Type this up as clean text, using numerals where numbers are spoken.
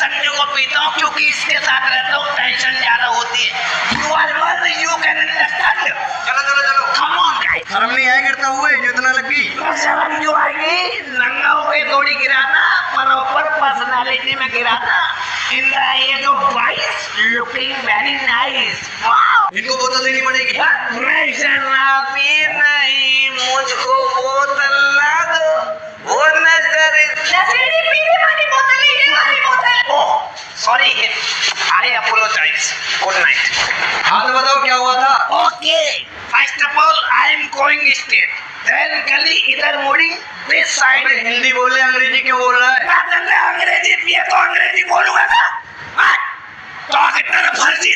Sunday को पीता हूँ क्योंकि इसके साथ रहता हूँ, टेंशन ज्यादा होती है। You are one, you can understand. चलो चलो चलो, कम ऑन गाइस। शर्म नहीं आया गिरता हुए जो इतना लगी? शर्म क्यों आएगी? नंगा होके थोड़ी गिरा था, प्रॉपर पर्सनालिटी में गिरा था। In the age of 22, looking very nice. Wow. इनको बोतल देनी पड़ेगी। मैं शराबी नहीं, मुझको बोतल ला दो। वो नजर नशेड़ी पीने वाली बोतल है, ये वाली बोतल। Oh sorry, I apologise. Good night. हाँ तो बताओ क्या हुआ था? Okay, first of all I am going straight, then गली इधर मुड़ी, दिस साइड। हिंदी बोल रहे, अंग्रेजी क्यों बोल रहा है? अंग्रेजी, ये तो अंग्रेजी बोलूंगा ना। तो कितना फर्जी